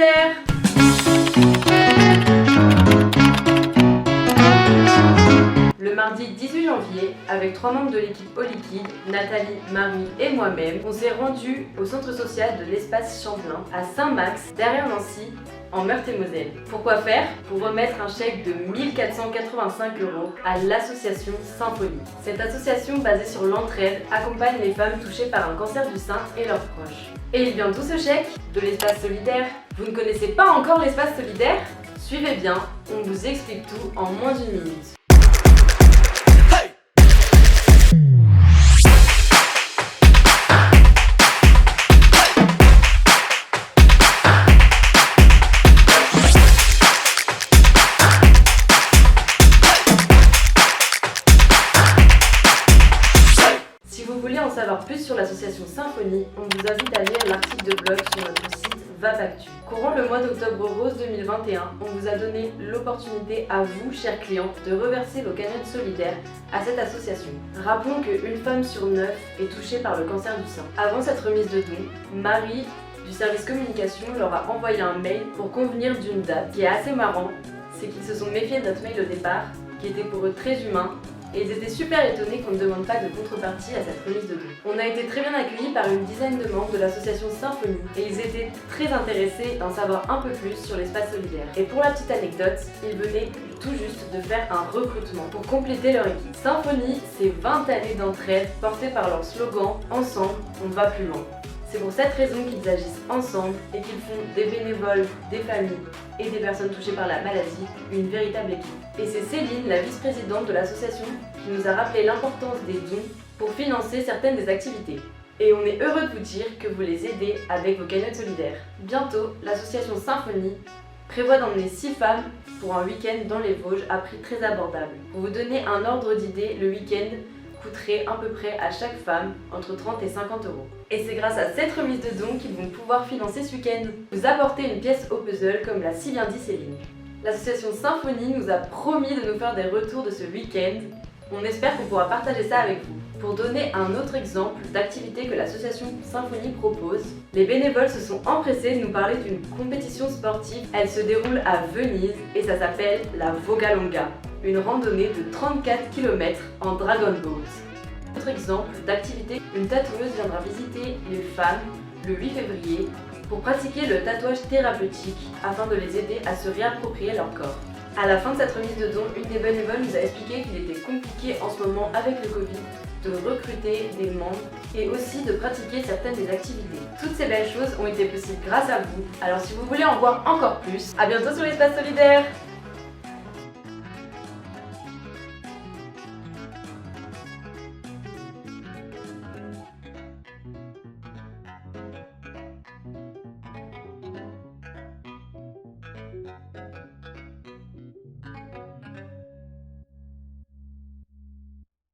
solidaire. Le mardi 18 janvier, avec 3 membres de l'équipe Eau Liquide, Nathalie, Marie et moi-même, on s'est rendus au centre social de l'Espace Champlain, à Saint-Max, derrière Nancy, en Meurthe-et-Moselle. Pourquoi faire? Pour remettre un chèque de 1 485 € à l'association Symphonie. Cette association basée sur l'entraide accompagne les femmes touchées par un cancer du sein et leurs proches. Et il vient d'où ce chèque? De l'espace solidaire. Vous ne connaissez pas encore l'espace solidaire? Suivez bien, on vous explique tout en moins d'1 minute. Si vous voulez en savoir plus sur l'association Symphonie, on vous invite à lire l'article de blog sur notre site Vapactu. Courant le mois d'octobre rose 2021, on vous a donné l'opportunité à vous, chers clients, de reverser vos cagnottes solidaires à cette association. Rappelons qu'une femme sur 9 est touchée par le cancer du sein. Avant cette remise de dons, Marie du service communication leur a envoyé un mail pour convenir d'une date. Ce qui est assez marrant, c'est qu'ils se sont méfiés de notre mail au départ, qui était pour eux très humain, et ils étaient super étonnés qu'on ne demande pas de contrepartie à cette remise de dons. On a été très bien accueillis par une dizaine de membres de l'association Symphonie et ils étaient très intéressés d'en savoir un peu plus sur l'espace solidaire. Et pour la petite anecdote, ils venaient tout juste de faire un recrutement pour compléter leur équipe. Symphonie, c'est 20 années d'entraide portées par leur slogan « Ensemble, on va plus loin ». C'est pour cette raison qu'ils agissent ensemble et qu'ils font des bénévoles, des familles et des personnes touchées par la maladie une véritable équipe. Et c'est Céline, la vice-présidente de l'association, qui nous a rappelé l'importance des dons pour financer certaines des activités. Et on est heureux de vous dire que vous les aidez avec vos cagnottes solidaires. Bientôt, l'association Symphonie prévoit d'emmener 6 femmes pour un week-end dans les Vosges à prix très abordable. Pour vous donner un ordre d'idée, le week-end coûterait à peu près à chaque femme entre 30 et 50 €. Et c'est grâce à cette remise de dons qu'ils vont pouvoir financer ce week-end. Vous apportez une pièce au puzzle comme l'a si bien dit Céline. L'association Symphonie nous a promis de nous faire des retours de ce week-end. On espère qu'on pourra partager ça avec vous. Pour donner un autre exemple d'activité que l'association Symphonie propose, les bénévoles se sont empressés de nous parler d'une compétition sportive. Elle se déroule à Venise et ça s'appelle la Vogalonga, une randonnée de 34 km en Dragon Boat. Autre exemple d'activité, une tatoueuse viendra visiter les femmes le 8 février pour pratiquer le tatouage thérapeutique afin de les aider à se réapproprier leur corps. À la fin de cette remise de dons, une des bénévoles nous a expliqué qu'il était compliqué en ce moment avec le Covid de recruter des membres et aussi de pratiquer certaines des activités. Toutes ces belles choses ont été possibles grâce à vous. Alors si vous voulez en voir encore plus, à bientôt sur l'espace solidaire.